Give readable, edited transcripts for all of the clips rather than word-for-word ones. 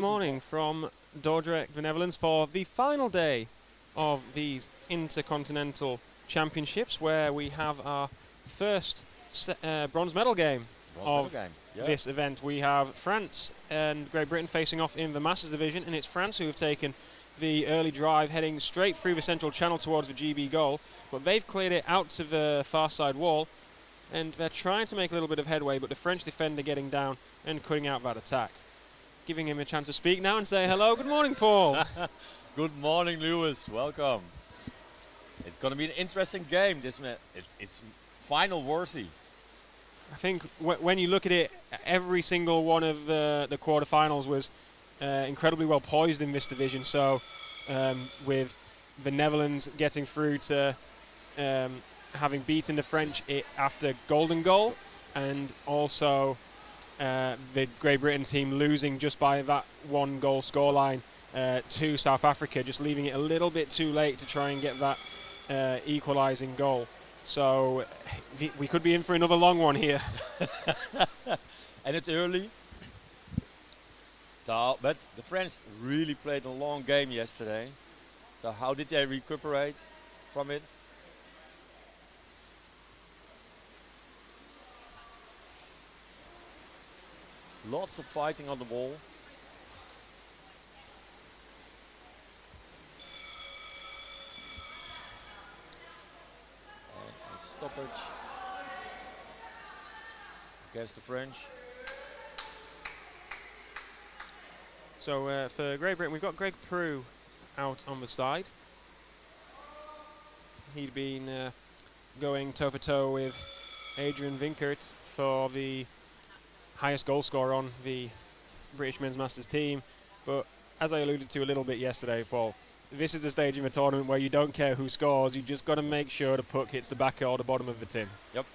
morning from Dordrecht, the Netherlands, for the final day of these Intercontinental Championships, where we have our first bronze medal game this event. We have France and Great Britain facing off in the Masters division, and it's France who have taken the early drive, heading straight through the central channel towards the GB goal, but they've cleared it out to the far side wall, and they're trying to make a little bit of headway, but the French defender getting down and cutting out that attack. Giving him a chance to speak now and say hello. Good morning, Paul. Good morning, Lewis. Welcome. It's going to be an interesting game. It's final worthy. I think when you look at it, every single one of the quarterfinals was incredibly well poised in this division. So with the Netherlands getting through to having beaten the French after golden goal, and also the Great Britain team losing just by that 1 goal scoreline to South Africa, just leaving it a little bit too late to try and get that equalising goal. So we could be in for another long one here. And it's early. So, but the French really played a long game yesterday. So how did they recuperate from it? Lots of fighting on the ball. And a stoppage against the French. So for Great Britain, we've got Greg Prue out on the side. He'd been going toe-for-toe with Adrian Vinkert for the highest goal scorer on the British Men's Masters team. But as I alluded to a little bit yesterday, Paul, this is the stage in the tournament where you don't care who scores, you just got to make sure the puck hits the back or the bottom of the tin. Yep.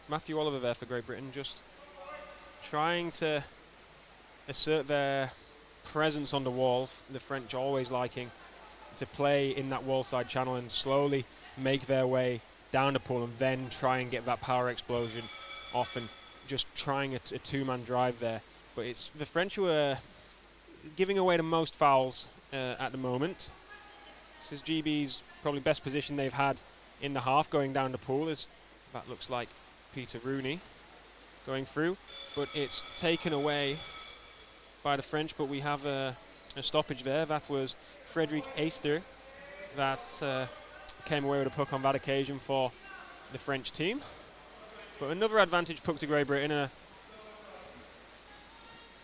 Matthew Oliver there for Great Britain, just trying to assert their presence on the wall. The French always liking to play in that wall side channel and slowly make their way down the pool and then try and get that power explosion, often just trying a two-man drive there. But it's the French who are giving away the most fouls at the moment. This is GB's probably best position they've had in the half, going down the pool. That looks like Peter Rooney going through, but it's taken away by the French. But we have a stoppage there. That was Frederick Eyster that came away with a puck on that occasion for the French team. But another advantage puck to Great Britain,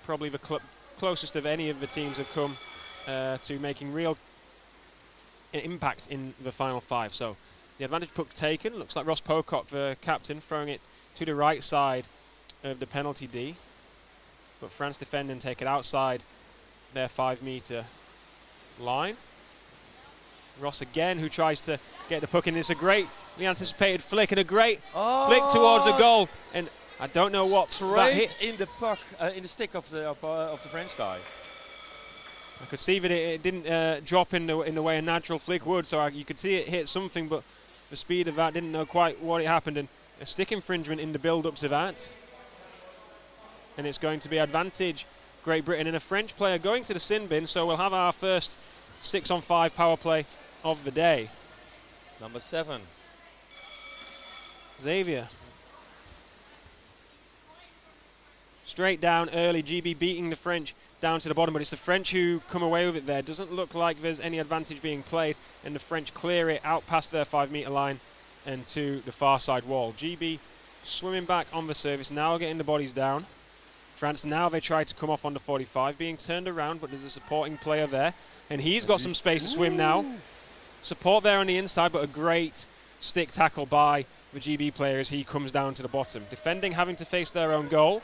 probably the closest of any of the teams have come to making real impact in the final 5. So the advantage puck taken. Looks like Ross Pocock, the captain, throwing it to the right side of the penalty D. But France defend and take it outside their 5-meter line. Ross again, who tries to get the puck in. It's a greatly anticipated flick and a great flick towards the goal. And I don't know what that hit in the puck, in the stick of the French guy. I could see that it didn't drop in the way a natural flick would, so you could see it hit something, but the speed of that didn't know quite what it happened. And a stick infringement in the build-up to that. And it's going to be advantage Great Britain, and a French player going to the sin bin, so we'll have our first 6-on-5 power play of the day. It's number 7. Xavier. Straight down early, GB beating the French down to the bottom, but it's the French who come away with it there. Doesn't look like there's any advantage being played, and the French clear it out past their 5-meter line and to the far side wall. GB swimming back on the surface, now getting the bodies down. France now, they try to come off on the 45, being turned around, but there's a supporting player there, and he's got some space to swim now. Support there on the inside, but a great stick tackle by the GB player as he comes down to the bottom. Defending having to face their own goal,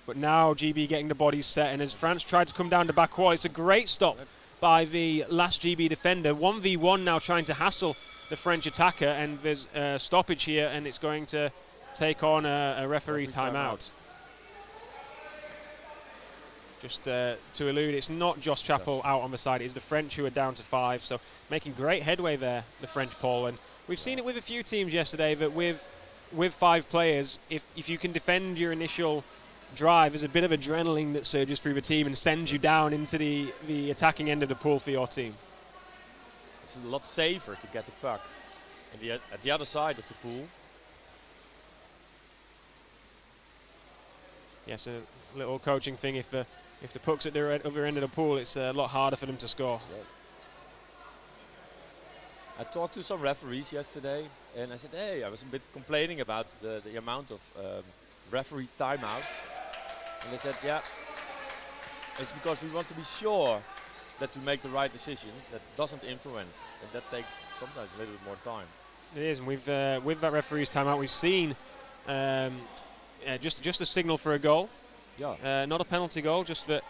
but now GB getting the bodies set, and as France tried to come down the back wall, it's a great stop by the last GB defender. 1v1 now trying to hassle the French attacker, and there's a stoppage here, and it's going to take on a referee timeout. Just to allude, it's not Josh Chappell out on the side, it's the French who are down to 5, so making great headway there, the French, Paul. And we've seen it with a few teams yesterday that with 5 players, if you can defend your initial drive, there's a bit of adrenaline that surges through the team and sends you down into the attacking end of the pool for your team. It's a lot safer to get the puck at the other side of the pool. Yes, a little coaching thing. If the puck's at the other end of the pool, it's a lot harder for them to score. Yep. I talked to some referees yesterday, and I said, hey, I was a bit complaining about the amount of referee timeouts. And they said, yeah, it's because we want to be sure that we make the right decisions, that doesn't influence, and that takes sometimes a little bit more time. It is, and with that referee's timeout, we've seen just a signal for a goal. Yeah. Not a penalty goal, just that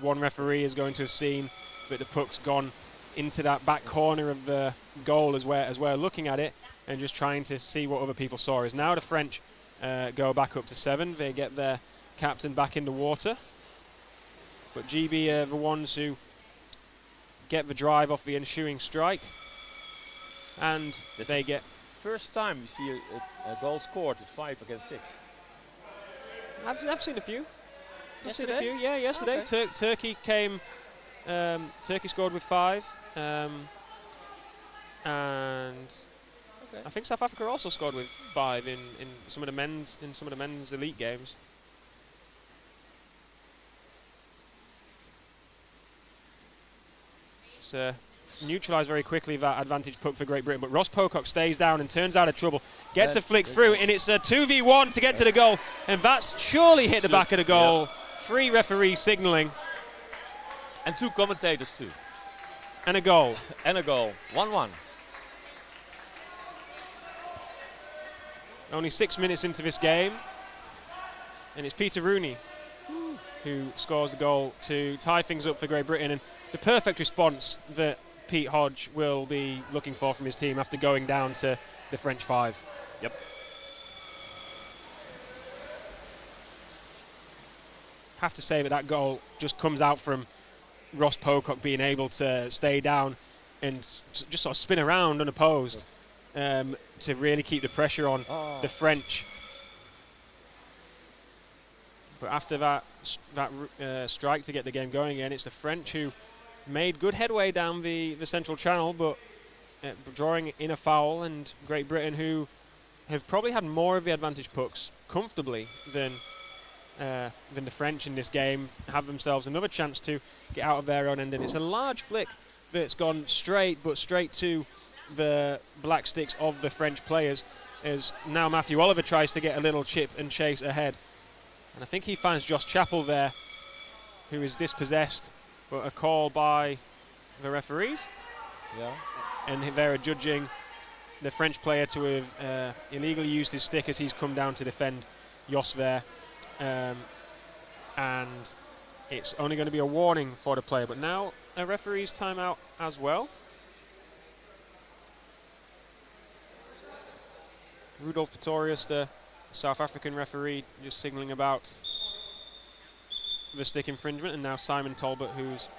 one referee is going to have seen that the puck's gone into that back corner of the goal as we're looking at it, and just trying to see what other people saw. Is now the French go back up to 7. They get their captain back in the water. But GB are the ones who get the drive off the ensuing strike. And this they get... First time you see a goal scored with 5 against 6. I've seen a few. Yesterday? I've seen a few, yeah, yesterday. Okay. Turkey came... Turkey scored with 5. And... Okay. I think South Africa also scored with 5 in some of the men's elite games. It's neutralised very quickly, that advantage puck for Great Britain, but Ross Pocock stays down and turns out of trouble, gets a flick through, and it's a 2v1 to get to the goal, and that's surely hit the back of the goal. Yep. 3 referees signalling. And 2 commentators too. And a goal. And a goal. 1-1. Only 6 minutes into this game, and it's Peter Rooney who scores the goal to tie things up for Great Britain, and the perfect response that Pete Hodge will be looking for from his team after going down to the French 5. Yep. Have to say that goal just comes out from Ross Pocock being able to stay down and just sort of spin around unopposed to really keep the pressure on the French. But after that strike to get the game going again, it's the French who made good headway down the central channel, but drawing in a foul, and Great Britain, who have probably had more of the advantage pucks comfortably than the French in this game, have themselves another chance to get out of their own end. And it's a large flick that's gone straight to the black sticks of the French players, as now Matthew Oliver tries to get a little chip and chase ahead. And I think he finds Josh Chappell there, who is dispossessed, but a call by the referees. Yeah. And they're adjudging the French player to have illegally used his stick as he's come down to defend Jos there. And it's only going to be a warning for the player, but now a referee's timeout as well. Rudolf Pretorius, the South African referee, just signalling about the stick infringement, and now Simon Talbot, who's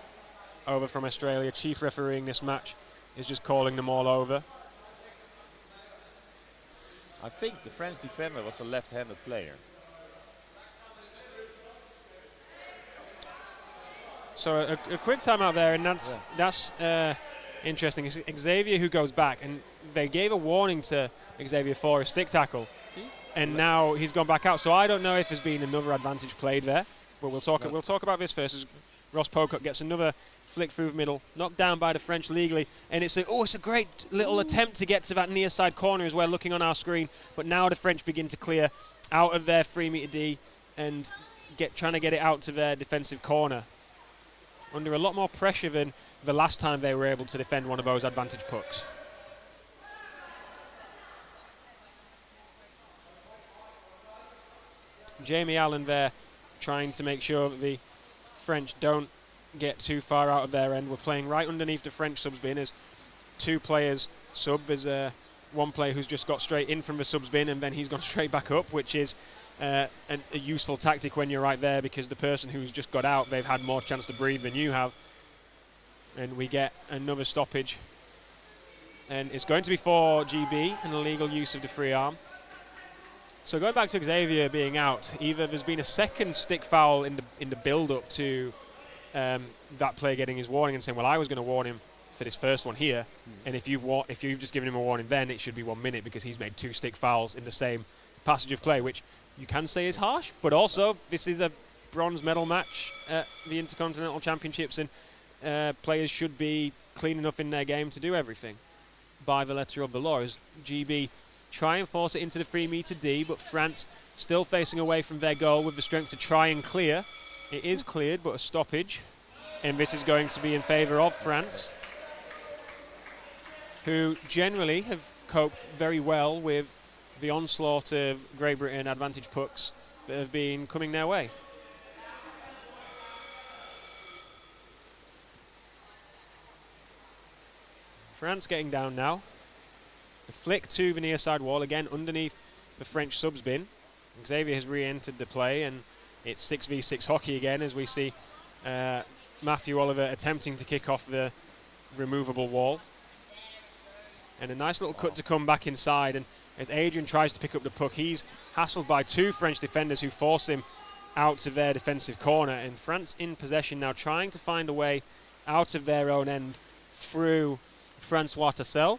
over from Australia, chief refereeing this match, is just calling them all over. I think the French defender was a left-handed player. So a quick timeout there, and that's interesting. It's Xavier who goes back, and they gave a warning to Xavier for a stick tackle. See? And now he's gone back out. So I don't know if there's been another advantage played there. But we'll talk about this first, as Ross Pocock gets another flick through the middle, knocked down by the French legally, and it's a great little attempt to get to that near side corner as we're looking on our screen. But now the French begin to clear out of their 3-meter D and trying to get it out to their defensive corner, under a lot more pressure than the last time they were able to defend one of those advantage pucks. Jamie Allen there trying to make sure that the French don't get too far out of their end. We're playing right underneath the French subs bin as 2 players sub. There's one player who's just got straight in from the subs bin, and then he's gone straight back up, which is a useful tactic when you're right there, because the person who's just got out, they've had more chance to breathe than you have. And we get another stoppage. And it's going to be for GB, an illegal use of the free arm. So going back to Xavier being out, either there's been a second stick foul in the build-up to that player getting his warning and saying, well, I was going to warn him for this first one here, and if you've just given him a warning, then it should be 1 minute because he's made 2 stick fouls in the same passage of play, which you can say is harsh, but also this is a bronze medal match at the Intercontinental Championships, and players should be clean enough in their game to do everything by the letter of the law. As GB try and force it into the 3 meter D, but France still facing away from their goal with the strength to try and clear. It is cleared, but a stoppage, and this is going to be in favour of France, who generally have coped very well with the onslaught of Great Britain advantage pucks that have been coming their way. France getting down now. The flick to the near side wall, again underneath the French subs bin. Xavier has re-entered the play, and it's 6v6 hockey again, as we see Matthew Oliver attempting to kick off the removable wall. And a nice little cut to come back inside, and as Adrian tries to pick up the puck, he's hassled by 2 French defenders who force him out of their defensive corner, and France in possession now, trying to find a way out of their own end through Francois Tassel.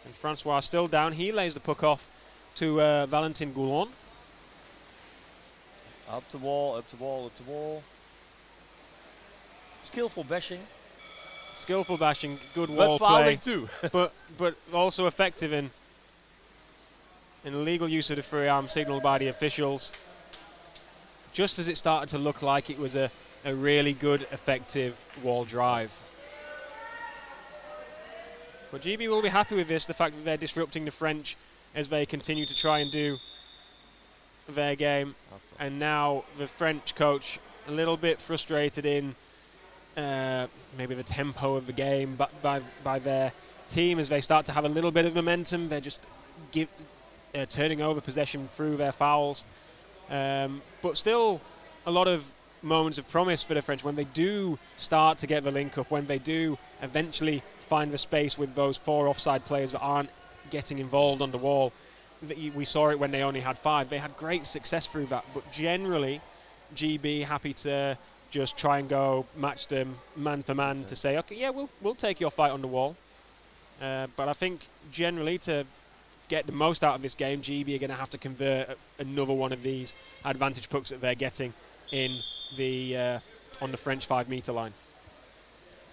And Francois still down. He lays the puck off to Valentin Goulon. Up the wall, up the wall, up the wall. Skillful bashing. Skillful bashing, good wall fouling play. too. but also effective in illegal use of the free arm signalled by the officials. Just as it started to look like it was a really good, effective wall drive. But GB will be happy with this, the fact that they're disrupting the French as they continue to try and do their game. And now the French coach a little bit frustrated in maybe the tempo of the game by their team as they start to have a little bit of momentum. They're just turning over possession through their fouls. But still a lot of moments of promise for the French when they do start to get the link up, when they do eventually find the space with those 4 offside players that aren't getting involved on the wall. We saw it when they only had 5. They had great success through that, but generally GB happy to just try and go match them man for man to say, okay, yeah, we'll take your fight on the wall. But I think generally to get the most out of this game, GB are going to have to convert another one of these advantage pucks that they're getting in the on the French 5 meter line.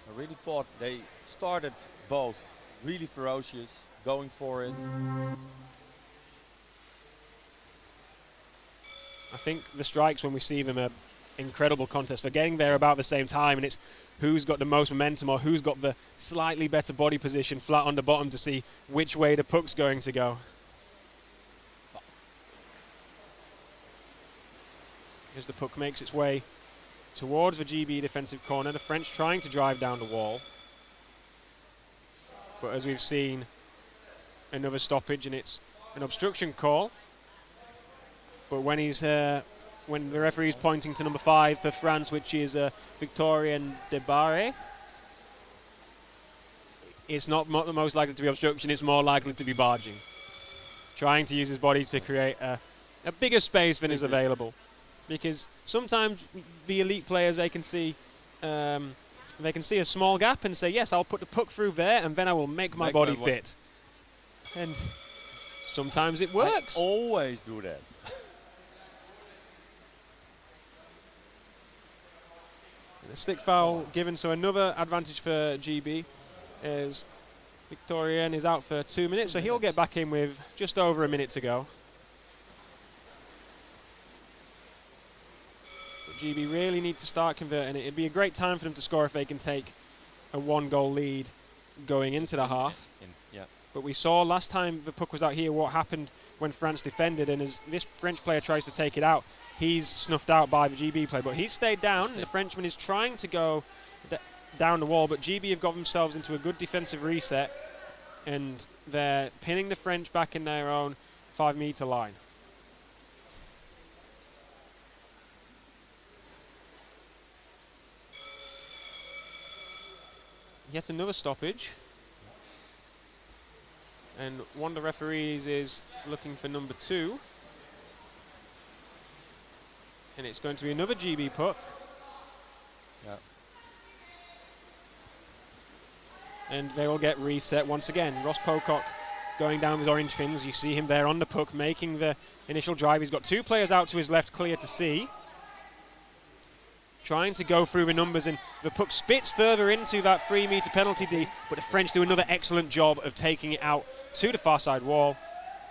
I really thought they started both really ferocious, going for it. I think the strikes, when we see them, are incredible contest. They're getting there about the same time, and it's who's got the most momentum or who's got the slightly better body position flat on the bottom to see which way the puck's going to go. As the puck makes its way towards the GB defensive corner, the French trying to drive down the wall. But as we've seen, another stoppage, and it's an obstruction call. But when when the referee's pointing to number 5 for France, which is Victorien Debarre, it's not the most likely to be obstruction, it's more likely to be barging. Trying to use his body to create a bigger space than is available. Because sometimes the elite players, they can see a small gap and say, yes, I'll put the puck through there and then I will make my body fit. And sometimes it works. I always do that. The stick foul given, so another advantage for GB as Victorien is out for 2 minutes, so he'll get back in with just over a minute to go. But GB really need to start converting it. It'd be a great time for them to score if they can take a 1-goal lead going into the half. Yeah. But we saw last time the puck was out here what happened when France defended, and as this French player tries to take it out, he's snuffed out by the GB player, but he's stayed down, and the Frenchman is trying to go down the wall, but GB have got themselves into a good defensive reset. and they're pinning the French back in their own 5-meter line. Yet another stoppage. And one of the referees is looking for number 2. And it's going to be another GB puck. Yeah. And they will get reset once again. Ross Pocock going down with orange fins. You see him there on the puck making the initial drive. He's got 2 players out to his left, clear to see. Trying to go through the numbers, and the puck spits further into that 3-meter penalty D, but the French do another excellent job of taking it out to the far side wall,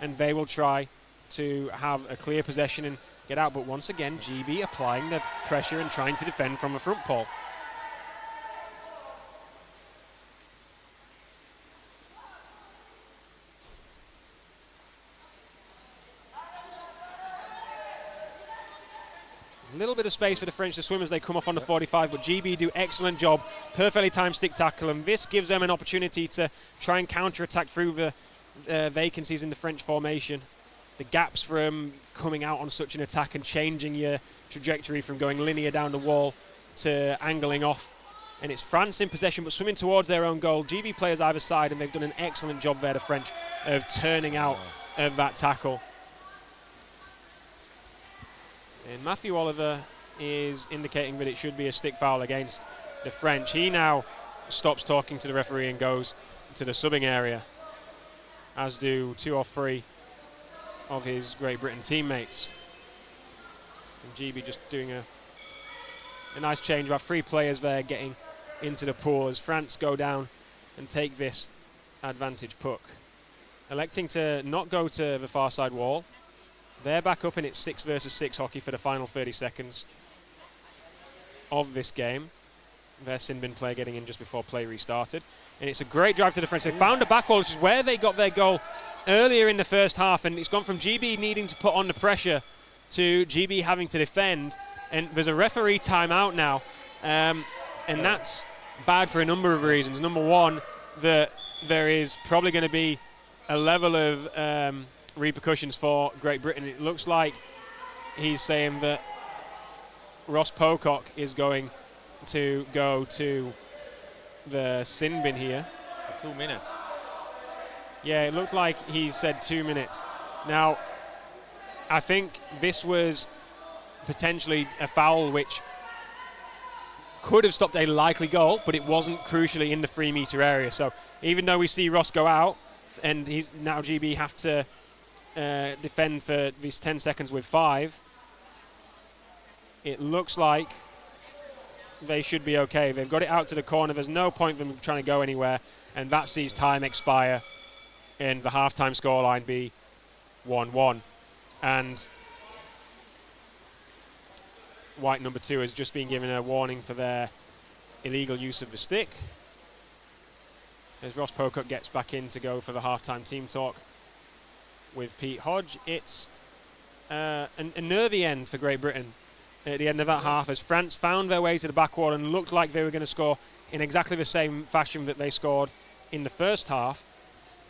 and they will try to have a clear possession and get out. But once again, GB applying the pressure and trying to defend from the front pole. A little bit of space for the French to swim as they come off on the 45, but GB do excellent job, perfectly timed stick tackle, and this gives them an opportunity to try and counter-attack through the vacancies in the French formation. The gaps from coming out on such an attack and changing your trajectory from going linear down the wall to angling off. And it's France in possession, but swimming towards their own goal. GB players either side, and they've done an excellent job there, the French, of turning out of that tackle. And Matthew Oliver is indicating that it should be a stick foul against the French. He now stops talking to the referee and goes to the subbing area, as do 2 or 3 of his Great Britain teammates. And GB just doing a nice change. About 3 players there getting into the pool as France go down and take this advantage puck. Electing to not go to the far side wall. They're back up in its 6 versus 6 hockey for the final 30 seconds of this game. Their Sinbin player getting in just before play restarted. And it's a great drive to the French. They found a back wall, which is where they got their goal earlier in the first half. And it's gone from GB needing to put on the pressure to GB having to defend. And there's a referee timeout now. And that's bad for a number of reasons. Number one, that there is probably going to be a level of repercussions for Great Britain. It looks like he's saying that Ross Pocock is going to go to the sin bin here. For 2 minutes. Yeah, it looked like he said 2 minutes. Now, I think this was potentially a foul which could have stopped a likely goal, but it wasn't crucially in the 3-meter area. So even though we see Ross go out, and he's now GB have to defend for these 10 seconds with 5, it looks like they should be okay. They've got it out to the corner. There's no point in them trying to go anywhere, and that sees time expire and the halftime scoreline be 1-1. And white number 2 has just been given a warning for their illegal use of the stick. As Ross Pocock gets back in to go for the halftime team talk with Pete Hodge. It's a nervy end for Great Britain at the end of that half, as France found their way to the back wall and looked like they were going to score in exactly the same fashion that they scored in the first half.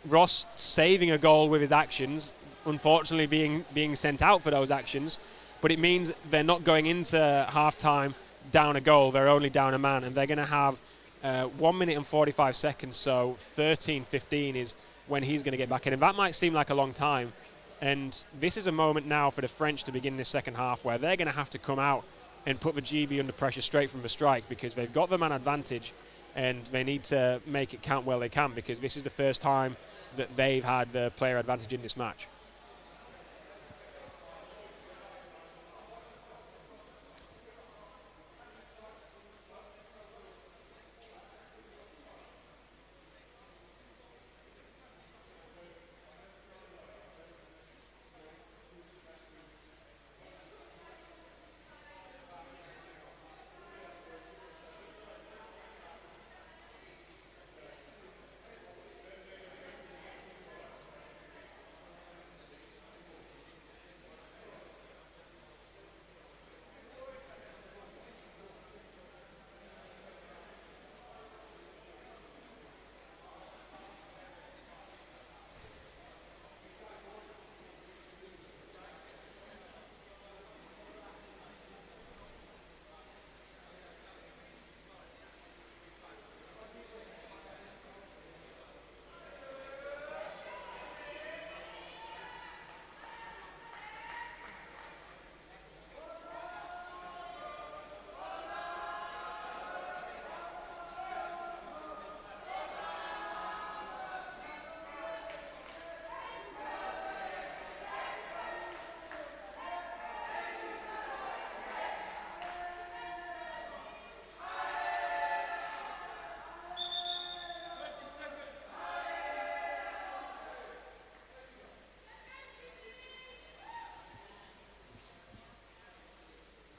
Ross saving a goal with his actions, unfortunately being sent out for those actions, but it means they're not going into half-time down a goal, they're only down a man, and they're going to have 1 minute and 45 seconds, so 13:15 is when he's going to get back in. And that might seem like a long time. And this is a moment now for the French to begin this second half where they're going to have to come out and put the GB under pressure straight from the strike, because they've got the man advantage and they need to make it count while they can, because this is the first time that they've had the player advantage in this match.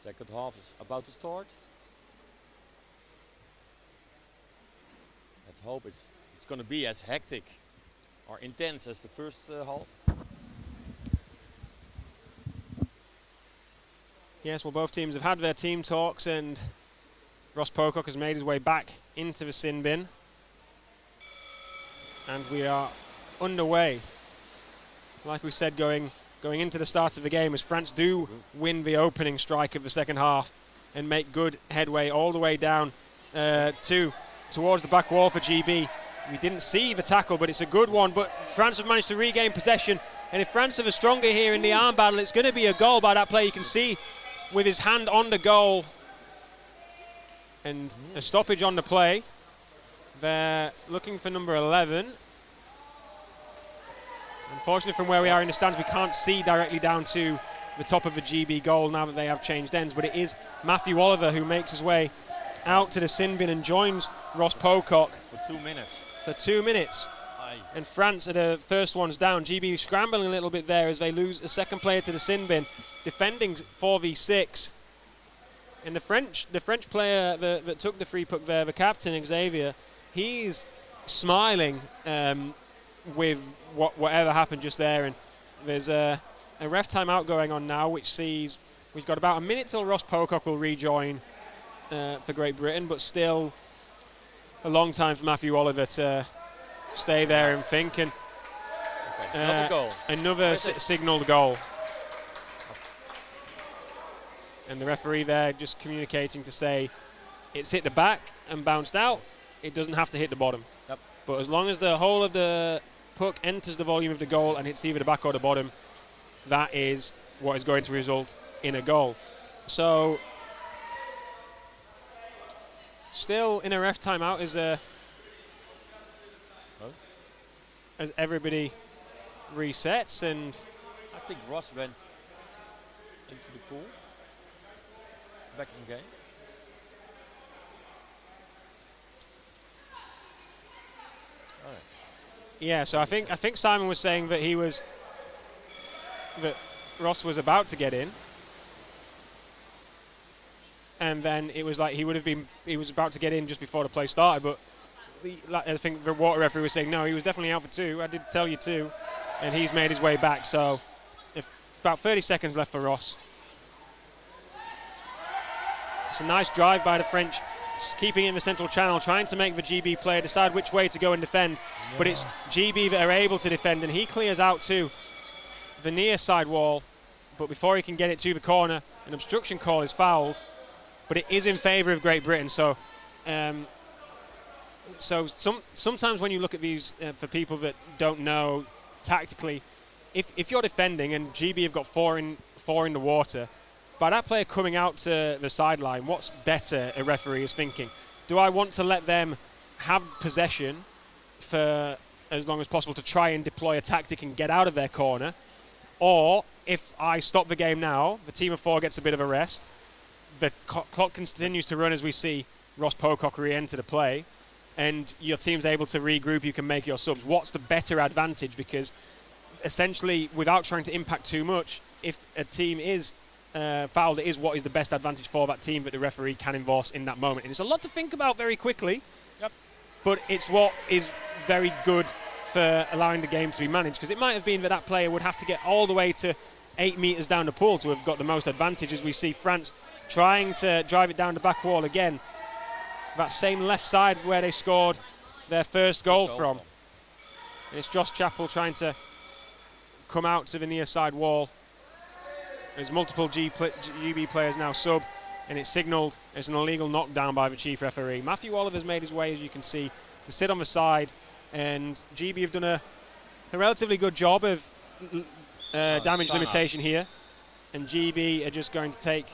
Second half is about to start. Let's hope it's going to be as hectic or intense as the first half. Yes, well, both teams have had their team talks, and Ross Pocock has made his way back into the sin bin. And we are underway. Like we said, going into the start of the game, as France do win the opening strike of the second half and make good headway all the way down towards the back wall for GB. We didn't see the tackle, but it's a good one. But France have managed to regain possession. And if France are stronger here in the arm battle, it's going to be a goal by that player. You can see with his hand on the goal. And a stoppage on the play. They're looking for number 11. Unfortunately, from where we are in the stands, we can't see directly down to the top of the GB goal now that they have changed ends. But it is Matthew Oliver who makes his way out to the sin bin and joins Ross Pocock. For 2 minutes. For 2 minutes. Aye. And France are the first ones down. GB scrambling a little bit there as they lose a second player to the sin bin. Defending 4v6. And the French player that took the free puck there, the captain, Xavier, he's smiling with whatever happened just there. And there's a ref timeout going on now, which sees we've got about a minute till Ross Pocock will rejoin for Great Britain, but still a long time for Matthew Oliver to stay there and think. And another goal. Another signalled goal. And the referee there just communicating to say it's hit the back and bounced out. It doesn't have to hit the bottom. Yep. But as long as the whole of the puck enters the volume of the goal and hits either the back or the bottom, that is what is going to result in a goal. So, still in a ref timeout as everybody resets, and I think Ross went into the pool. Back in the game. Right. Yeah, so I think Simon was saying that that Ross was about to get in, and then it was like he was about to get in just before the play started, but I think the water referee was saying no, he was definitely out for 2. I did tell you 2, and he's made his way back. So, about 30 seconds left for Ross. It's a nice drive by the French, keeping in the central channel, trying to make the GB player decide which way to go and defend. Yeah. But it's GB that are able to defend, and he clears out to the near side wall. But before he can get it to the corner, an obstruction call is fouled. But it is in favour of Great Britain. So, sometimes when you look at these, for people that don't know tactically, if you're defending and GB have got four in the water, by that player coming out to the sideline, what's better a referee is thinking? Do I want to let them have possession for as long as possible to try and deploy a tactic and get out of their corner? Or if I stop the game now, the team of 4 gets a bit of a rest, the clock continues to run as we see Ross Pocock re-enter the play, and your team's able to regroup, you can make your subs. What's the better advantage? Because essentially, without trying to impact too much, if a team is fouled, it is what is the best advantage for that team that the referee can enforce in that moment. And it's a lot to think about very quickly, but it's what is very good for allowing the game to be managed, because it might have been that player would have to get all the way to 8 metres down the pool to have got the most advantage, as we see France trying to drive it down the back wall again. That same left side where they scored their first goal from. And it's Josh Chappell trying to come out to the near side wall. There's multiple GB players now sub, and it's signalled as an illegal knockdown by the chief referee. Matthew Oliver's made his way, as you can see, to sit on the side, and GB have done a relatively good job of damage limitation here, and GB are just going to take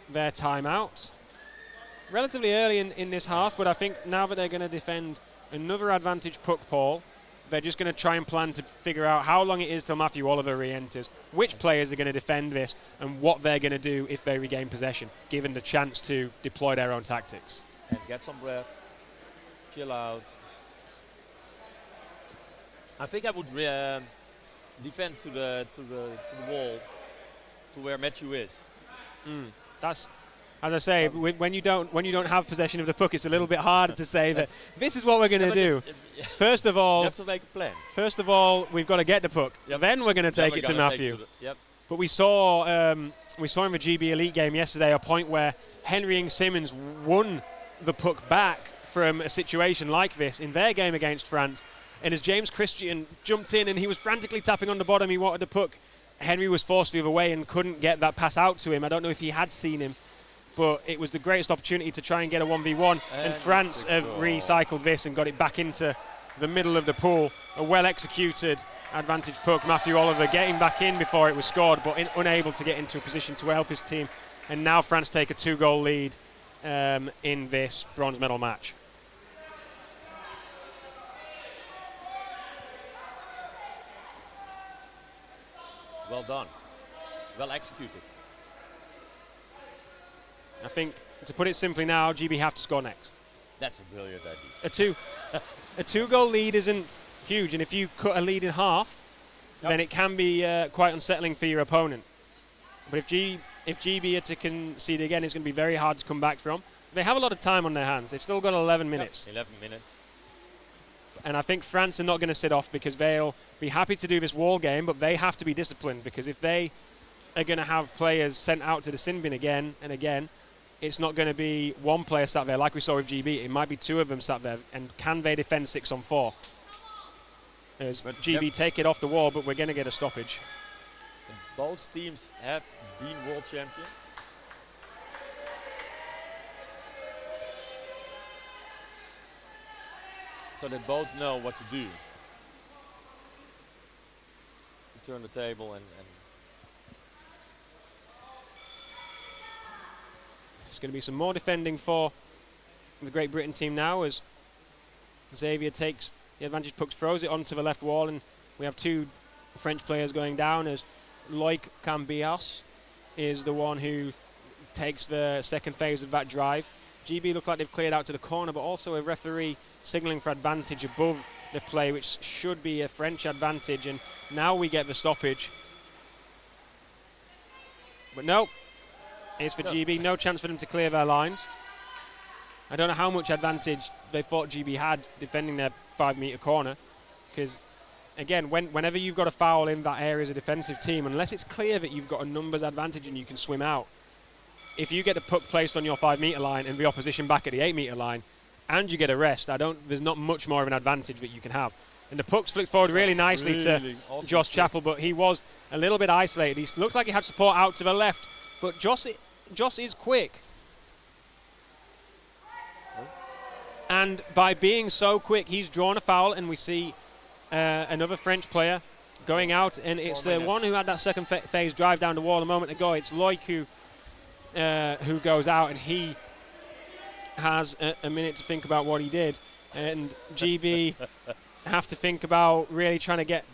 their timeout. Relatively early in this half, but I think now that they're going to defend another advantage puck, Paul, they're just going to try and plan to figure out how long it is till Matthew Oliver re-enters, which players are going to defend this, and what they're going to do if they regain possession, given the chance to deploy their own tactics. And get some breath, chill out. I think I would defend to the wall, to where Matthew is. That's, as I say, when you don't have possession of the puck, it's a little bit harder to say that this is what we're going to do. First of all, you have to make a plan. First of all, we've got to get the puck. Yep. Then we're going to take it to Matthew. But we saw in the GB Elite game yesterday a point where Henry and Simmons won the puck back from a situation like this in their game against France. And as James Christian jumped in and he was frantically tapping on the bottom, he wanted the puck. Henry was forced the other way and couldn't get that pass out to him. I don't know if he had seen him, but it was the greatest opportunity to try and get a 1v1. And France have recycled this and got it back into the middle of the pool. A well-executed advantage puck. Matthew Oliver getting back in before it was scored, but unable to get into a position to help his team. And now France take a 2-goal lead in this bronze medal match. Well done. Well executed. I think, to put it simply now, GB have to score next. That's a brilliant idea. A 2-goal lead isn't huge, and if you cut a lead in half, then it can be quite unsettling for your opponent. But if GB are to concede again, it's going to be very hard to come back from. They have a lot of time on their hands. They've still got 11 minutes. 11 minutes. And I think France are not going to sit off because they'll be happy to do this wall game, but they have to be disciplined, because if they are going to have players sent out to the sin bin again and again, it's not going to be one player sat there like we saw with GB. It might be two of them sat there. And can they defend 6-on-4? As GB take it off the wall, but we're going to get a stoppage. And both teams have been world champion. So they both know what to do. To turn the table and There's going to be some more defending for the Great Britain team now as Xavier takes the advantage puck, throws it onto the left wall, and we have two French players going down as Loic Cambias is the one who takes the second phase of that drive. GB look like they've cleared out to the corner, but also a referee signalling for advantage above the play, which should be a French advantage, and now we get the stoppage. But no, it's for GB. No chance for them to clear their lines. I don't know how much advantage they thought GB had defending their 5-meter corner, because again, whenever you've got a foul in that area as a defensive team, unless it's clear that you've got a numbers advantage and you can swim out, if you get the puck placed on your 5-meter line and the opposition back at the 8-meter line, and you get a rest, there's not much more of an advantage that you can have. And the puck's flicked forward really nicely to awesome Josh Chappell, but he was a little bit isolated. He looks like he had support out to the left, but Josh is quick. And by being so quick, he's drawn a foul, and we see another French player going out, and it's the one who had that second phase drive down the wall a moment ago. It's Loic who goes out, and he has a minute to think about what he did. And GB have to think about really trying to get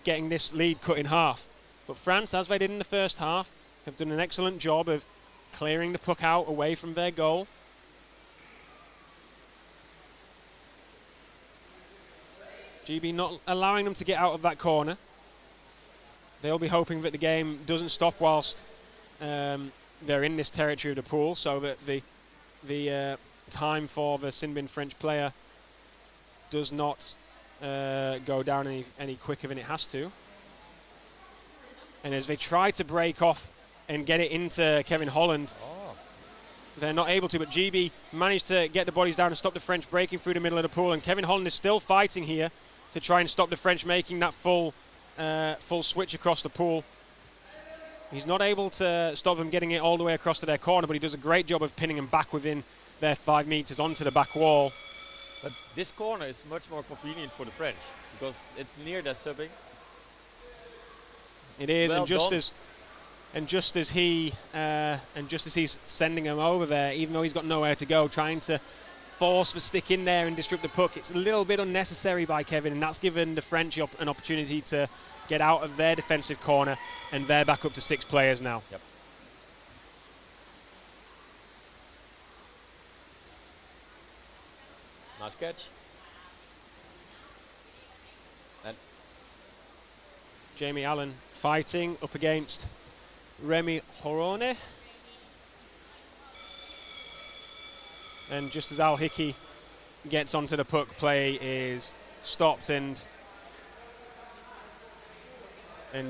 getting this lead cut in half. But France, as they did in the first half, have done an excellent job of clearing the puck out away from their goal. GB not allowing them to get out of that corner. They'll be hoping that the game doesn't stop whilst they're in this territory of the pool, so that the time for the sin bin French player does not go down any quicker than it has to. And as they try to break off and get it into Kevin Holland, they're not able to, but GB managed to get the bodies down and stop the French breaking through the middle of the pool, and Kevin Holland is still fighting here to try and stop the French making that full switch across the pool. He's not able to stop them getting it all the way across to their corner, but he does a great job of pinning them back within their 5 meters onto the back wall. But this corner is much more convenient for the French because it's near their subbing. It is, well and just as he's sending him over there, even though he's got nowhere to go, trying to force the stick in there and disrupt the puck, it's a little bit unnecessary by Kevin, and that's given the French an opportunity to get out of their defensive corner, and they're back up to 6 players now. Yep. Nice catch. And Jamie Allen fighting up against Remy Horone. And just as Al Hickey gets onto the puck, play is stopped, and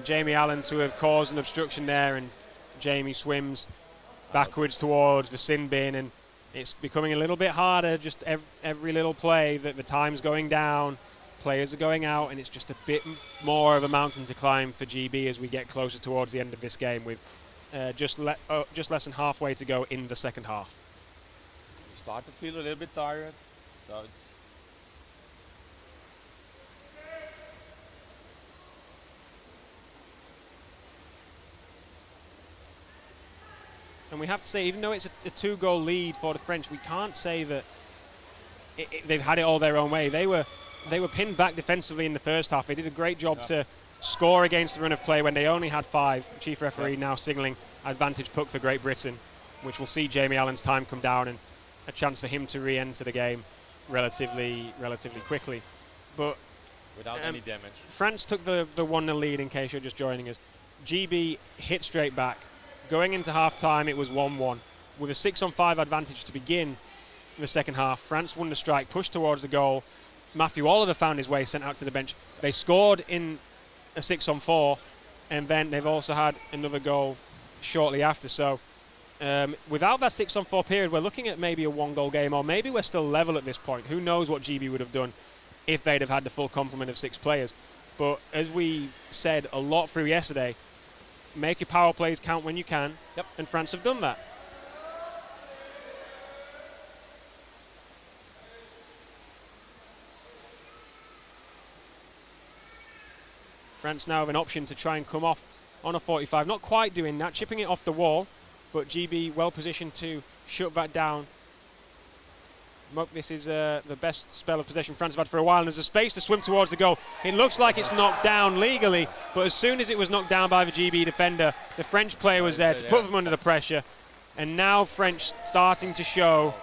Jamie Allen to have caused an obstruction there, and Jamie swims backwards towards the sin bin, and it's becoming a little bit harder just every little play that the time's going down, players are going out, and it's just a bit more of a mountain to climb for GB as we get closer towards the end of this game with just less than halfway to go in the second half. You start to feel a little bit tired, so it's and we have to say, even though it's a 2-goal lead for the French, we can't say that they've had it all their own way. They were pinned back defensively in the first half. They did a great job to score against the run of play when they only had 5. Chief referee now signalling advantage puck for Great Britain, which will see Jamie Allen's time come down and a chance for him to re-enter the game relatively quickly. But without any damage. France took the 1-0 lead, in case you're just joining us. GB hit straight back. Going into half-time, it was 1-1. With a 6-on-5 advantage to begin the second half, France won the strike, pushed towards the goal. Matthew Oliver found his way, sent out to the bench. They scored in a 6-on-4, and then they've also had another goal shortly after. So without that 6-on-4 period, we're looking at maybe a 1-goal game, or maybe we're still level at this point. Who knows what GB would have done if they'd have had the full complement of 6 players. But as we said a lot through yesterday, make your power plays count when you can, and France have done that. France now have an option to try and come off on a 45. Not quite doing that, chipping it off the wall, but GB well positioned to shut that down. This is the best spell of possession France have had for a while, and there's a space to swim towards the goal. It looks like it's knocked down legally, but as soon as it was knocked down by the GB defender, the French player was there to put them under the pressure, and now French starting to show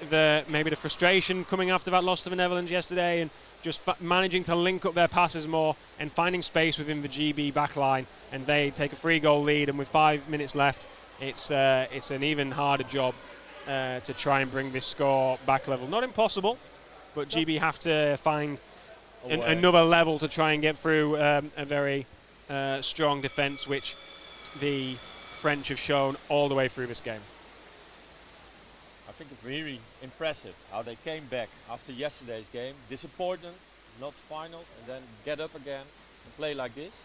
maybe the frustration coming after that loss to the Netherlands yesterday, and just managing to link up their passes more and finding space within the GB backline, and they take a 3-goal lead, and with 5 minutes left, it's an even harder job to try and bring this score back level. Not impossible, but GB have to find another level to try and get through a very strong defence, which the French have shown all the way through this game. I think it's really impressive how they came back after yesterday's game. Disappointment, not finals, and then get up again and play like this.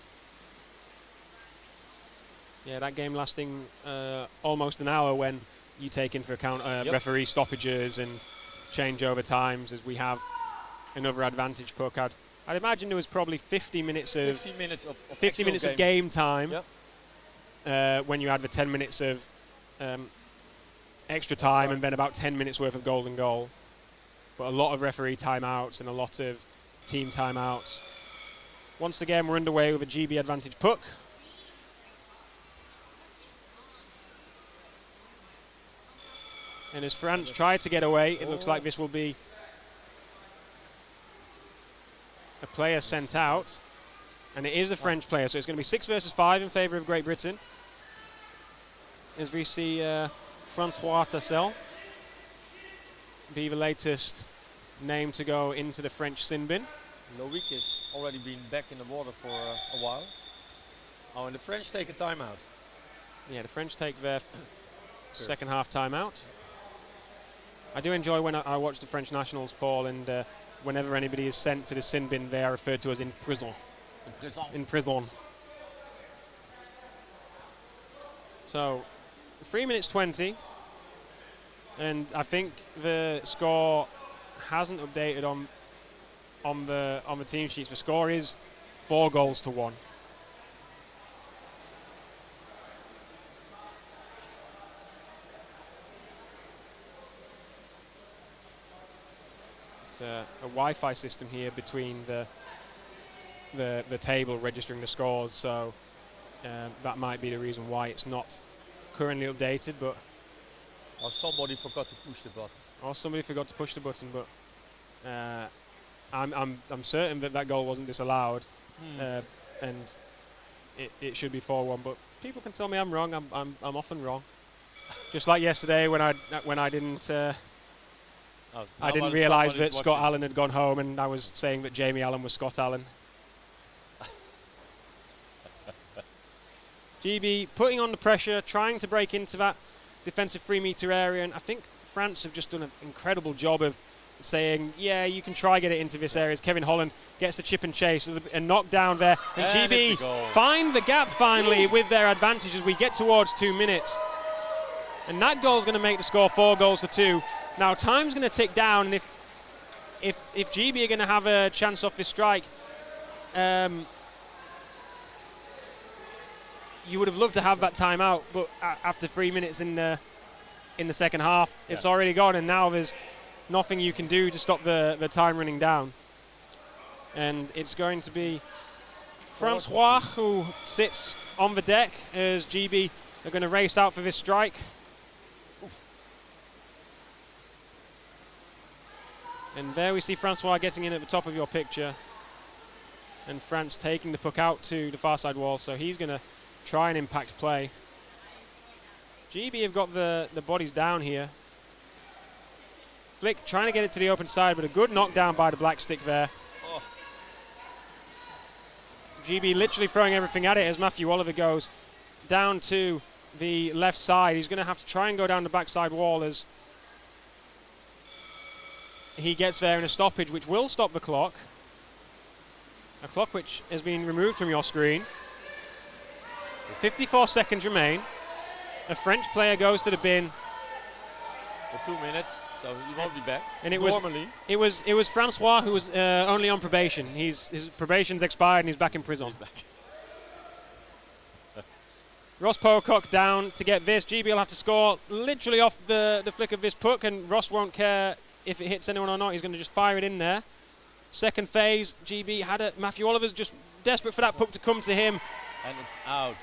Yeah, that game lasting almost an hour when you take into account referee stoppages and changeover times, as we have another advantage puck. I'd imagine there was probably 50 minutes of 50 minutes of game time when you had the 10 minutes of extra time, and then about 10 minutes worth of golden goal. But a lot of referee timeouts and a lot of team timeouts. Once again, we're underway with a GB advantage puck. And as France try to get away, it looks like this will be a player sent out. And it is a French player, so it's going to be 6 versus 5 in favour of Great Britain. As we see Francois Tassel be the latest name to go into the French sin bin. Loic has already been back in the water for a while. Oh, and the French take a timeout. Yeah, the French take their second half timeout. I do enjoy when I watch the French nationals, Paul, and whenever anybody is sent to the sin bin, they are referred to as in prison. In prison. So, 3 minutes 20, and I think the score hasn't updated on the team sheets. The score is 4-1. A Wi-Fi system here between the table registering the scores, so that might be the reason why it's not currently updated. But or somebody forgot to push the button. But I'm certain that goal wasn't disallowed, and it should be 4-1, but people can tell me I'm wrong. I'm often wrong. Just like yesterday when I didn't I didn't realise that Scott Allen had gone home, and I was saying that Jamie Allen was Scott Allen. GB putting on the pressure, trying to break into that defensive 3-metre area, and I think France have just done an incredible job of saying, yeah, you can try get it into this area. As Kevin Holland gets the chip and chase, a knockdown there, and GB find the gap finally with their advantage as we get towards 2 minutes. And that goal's going to make the score 4-2. Now time's going to tick down, and if GB are going to have a chance off this strike, you would have loved to have that timeout, but after 3 minutes in the second half, it's already gone, and now there's nothing you can do to stop the time running down. And it's going to be Francois who sits on the deck as GB are going to race out for this strike. And there we see Francois getting in at the top of your picture, and France taking the puck out to the far side wall, so he's going to try and impact play. GB have got the bodies down here. Flick trying to get it to the open side, but a good knockdown by the black stick there. Oh. GB literally throwing everything at it as Matthew Oliver goes down to the left side. He's going to have to try and go down the backside wall as he gets there in a stoppage, which will stop the clock. A clock which has been removed from your screen. 54 seconds remain. A French player goes to the bin. For 2 minutes, so he won't be back. And it was Francois who was only on probation. His probation's expired and he's back in prison. Ross Pocock down to get this. GB will have to score literally off the flick of this puck, and Ross won't care if it hits anyone or not. He's going to just fire it in there. Second phase, GB had it. Matthew Oliver's just desperate for that puck to come to him. And it's out.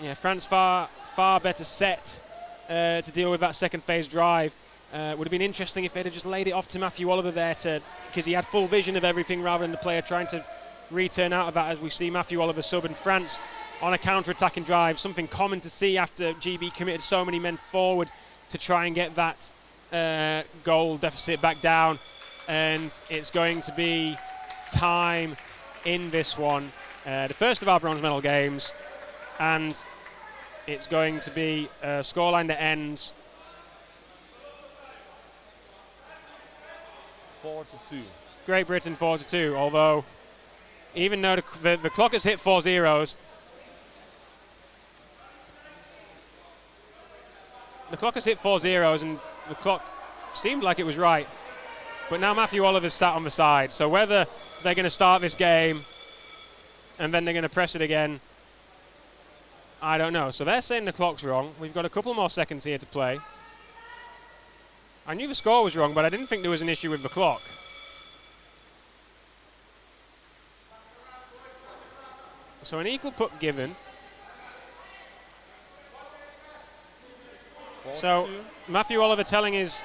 Yeah, France far better set to deal with that second phase drive. Would have been interesting if they'd have just laid it off to Matthew Oliver there, because he had full vision of everything rather than the player trying to return out of that, as we see Matthew Oliver sub and France on a counter-attacking drive. Something common to see after GB committed so many men forward to try and get that goal deficit back down. And it's going to be time in this one. The first of our bronze medal games, and it's going to be a scoreline that ends 4-2. Great Britain 4-2, although even though the clock has hit 4 zeros, the clock has hit 4 zeros and the clock seemed like it was right, but now Matthew Oliver's sat on the side, so whether they're going to start this game and then they're going to press it again, I don't know. So they're saying the clock's wrong. We've got a couple more seconds here to play. I knew the score was wrong, but I didn't think there was an issue with the clock. So an equal puck given. 4-2. So Matthew Oliver telling his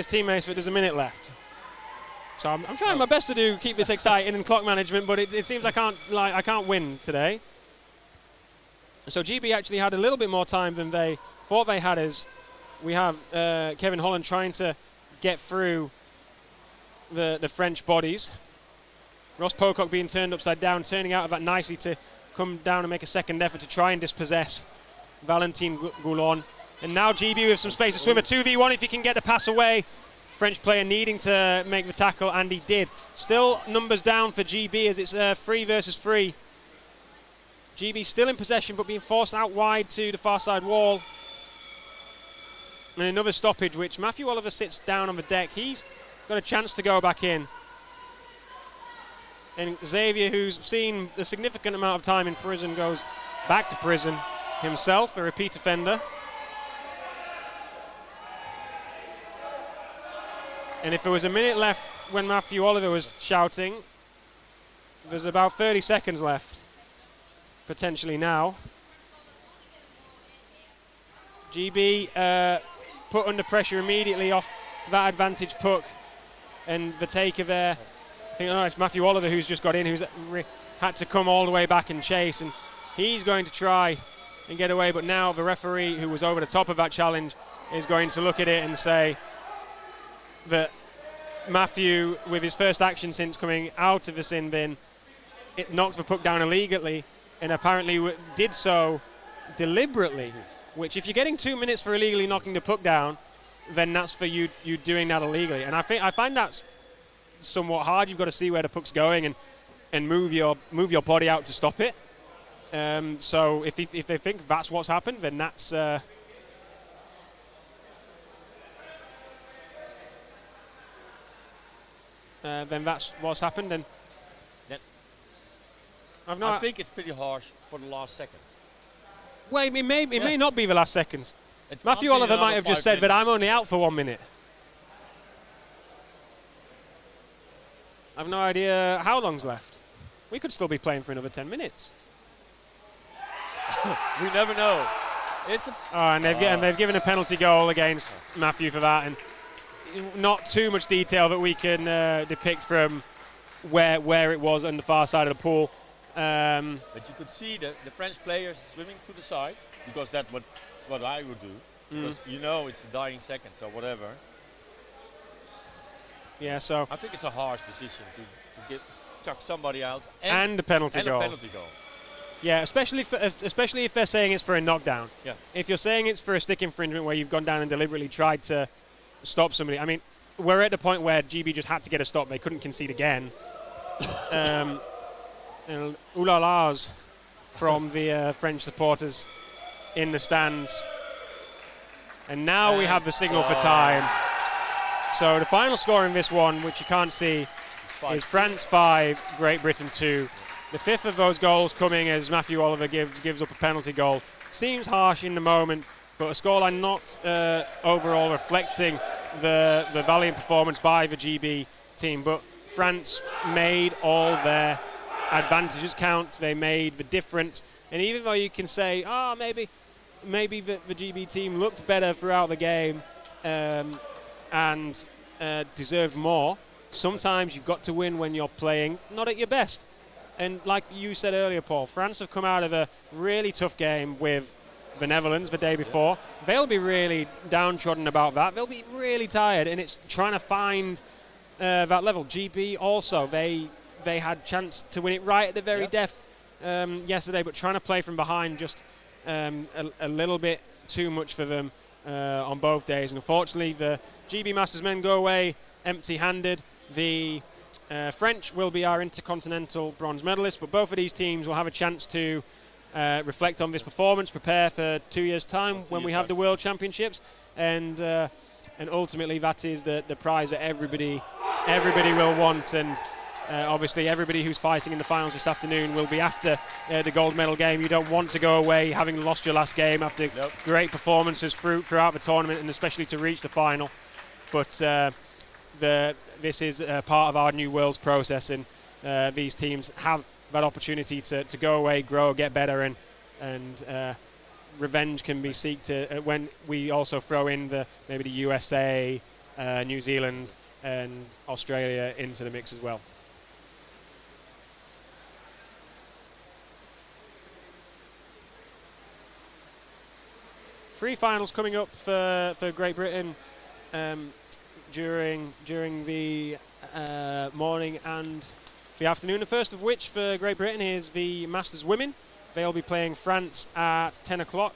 teammates that there's a minute left. So I'm trying my best to keep this exciting in clock management, but it seems I can't win today. So GB actually had a little bit more time than they thought they had, as we have Kevin Holland trying to get through the French bodies. Ross Pocock being turned upside down, turning out of that nicely to come down and make a second effort to try and dispossess Valentin Goulon. And now GB with some space to swim a 2v1 if he can get the pass away. French player needing to make the tackle, and he did. Still numbers down for GB as it's 3 versus 3. GB still in possession but being forced out wide to the far side wall. And another stoppage, which Matthew Oliver sits down on the deck. He's got a chance to go back in. And Xavier, who's seen a significant amount of time in prison, goes back to prison himself, a repeat offender. And if there was a minute left when Matthew Oliver was shouting, there's about 30 seconds left, potentially now. GB put under pressure immediately off that advantage puck, and the taker there, I think it's Matthew Oliver who's just got in, who's had to come all the way back and chase, and he's going to try and get away, but now the referee, who was over the top of that challenge, is going to look at it and say that Matthew, with his first action since coming out of the sin bin, it knocked the puck down illegally, and apparently did so deliberately, which if you're getting 2 minutes for illegally knocking the puck down, then that's for you doing that illegally. And I find that's somewhat hard. You've got to see where the puck's going and move your body out to stop it. So if they think that's what's happened, then that's what's happened. And I think it's pretty harsh for the last seconds. Well, it may not be the last seconds. Matthew Oliver might have just said that I'm only out for 1 minute. I've no idea how long's left. We could still be playing for another 10 minutes. We never know. And they've given a penalty goal against Matthew for that, and not too much detail that we can depict from where it was on the far side of the pool. But you could see the French players swimming to the side, because that's what I would do. Because it's a dying second, so whatever. Yeah, so I think it's a harsh decision to chuck somebody out and a penalty goal. Yeah, especially if they're saying it's for a knockdown. Yeah. If you're saying it's for a stick infringement where you've gone down and deliberately tried to stop somebody, I mean, we're at the point where GB just had to get a stop. They couldn't concede again. And ooh-la-las from the French supporters in the stands. And now we have the signal for time. So the final score in this one, which you can't see, is France 5, Great Britain 2. The fifth of those goals coming as Matthew Oliver gives up a penalty goal. Seems harsh in the moment, but a scoreline not overall reflecting the valiant performance by the GB team. But France made all their advantages count. They made the difference. And even though you can say, maybe the GB team looked better throughout the game and deserved more, sometimes you've got to win when you're playing not at your best. And like you said earlier, Paul, France have come out of a really tough game with the Netherlands the day before. They'll be really downtrodden about that. They'll be really tired, and it's trying to find that level. GB also, they had chance to win it right at the very death yesterday, but trying to play from behind just a little bit too much for them on both days. And unfortunately, the GB Masters men go away empty-handed. The French will be our Intercontinental bronze medalists, but both of these teams will have a chance to reflect on this performance, prepare for 2 years' time when we have the World Championships, and ultimately that is the prize that everybody will want. And obviously everybody who's fighting in the finals this afternoon will be after the gold medal game. You don't want to go away having lost your last game after great performances throughout the tournament, and especially to reach the final. But this is part of our new world's process, and these teams have that opportunity to go away, grow, get better, and revenge can be sought when we also throw in maybe the USA, New Zealand, and Australia into the mix as well. Three finals coming up for Great Britain during the morning and the afternoon. The first of which for Great Britain is the Masters Women. They'll be playing France at 10 o'clock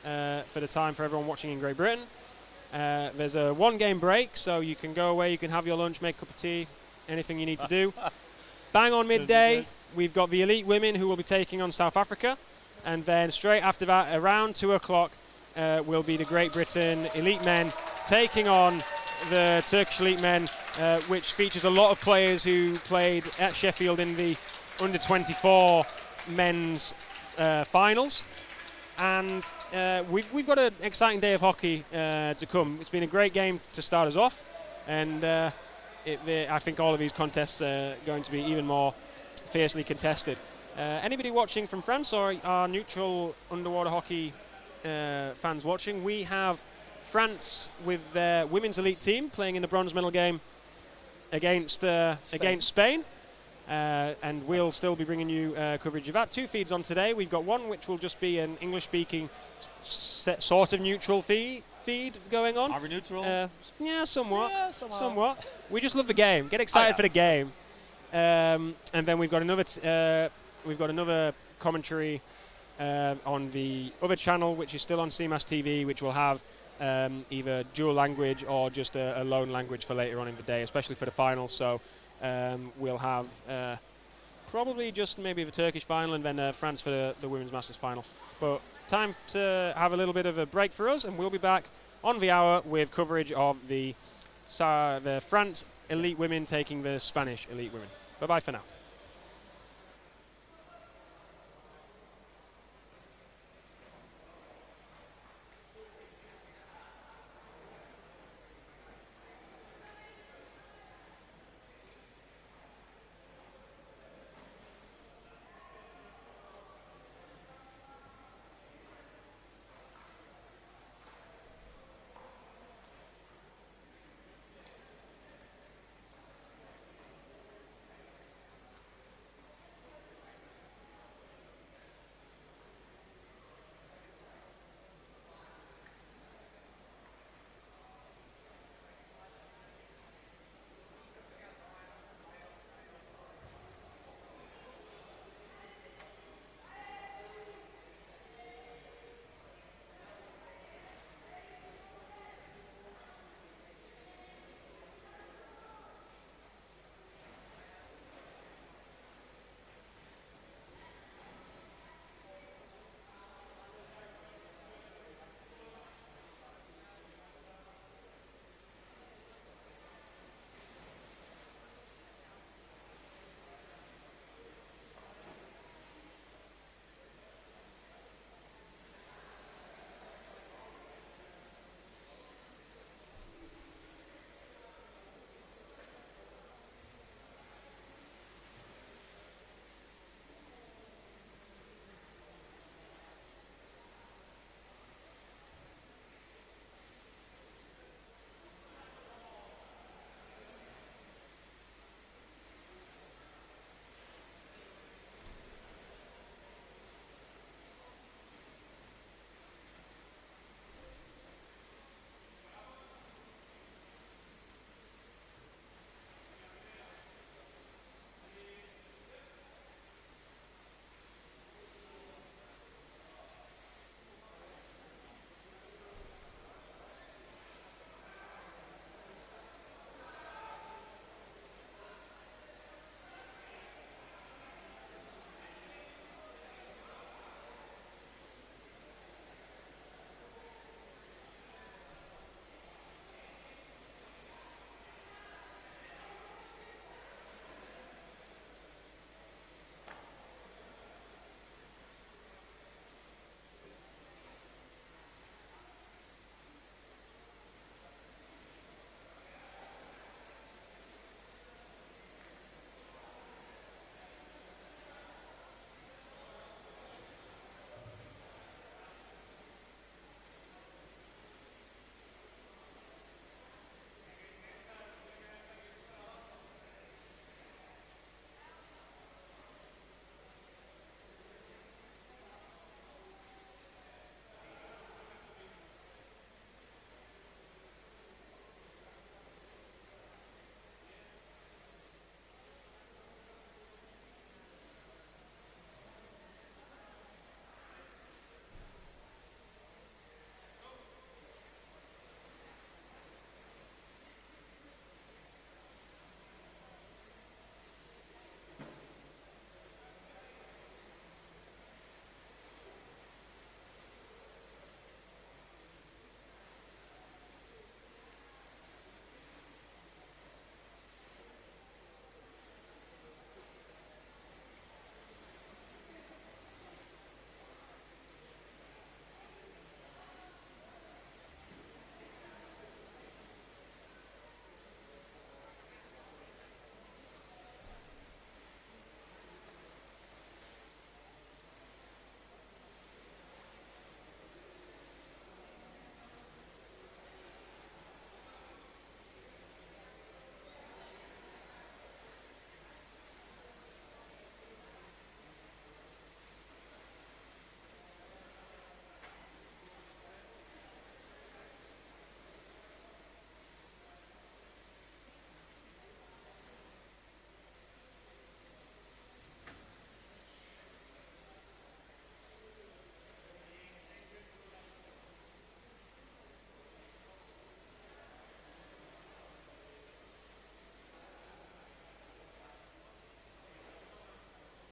for the time for everyone watching in Great Britain. There's a one-game break, so you can go away, you can have your lunch, make a cup of tea, anything you need to do. Bang on midday, we've got the elite women who will be taking on South Africa. And then straight after that, around 2 o'clock, will be the Great Britain elite men taking on the Turkish elite men, which features a lot of players who played at Sheffield in the under-24 men's finals. And we've got an exciting day of hockey to come. It's been a great game to start us off, and I think all of these contests are going to be even more fiercely contested. Anybody watching from France, or our neutral underwater hockey fans watching, we have France with their women's elite team playing in the bronze medal game against Spain. and we'll still be bringing you coverage of that. 2 feeds on today. We've got one which will just be an English-speaking sort of neutral feed going on. Are we neutral? Yeah, somewhat. Yeah, somewhat. We just love the game. Get excited for the game. And then we've got another commentary on the other channel, which is still on CMAS TV, which will have either dual language or just a lone language for later on in the day, especially for the finals. So we'll have probably just maybe the Turkish final and then France for the Women's Masters final. But time to have a little bit of a break for us, and we'll be back on the hour with coverage of the France elite women taking the Spanish elite women. Bye-bye for now.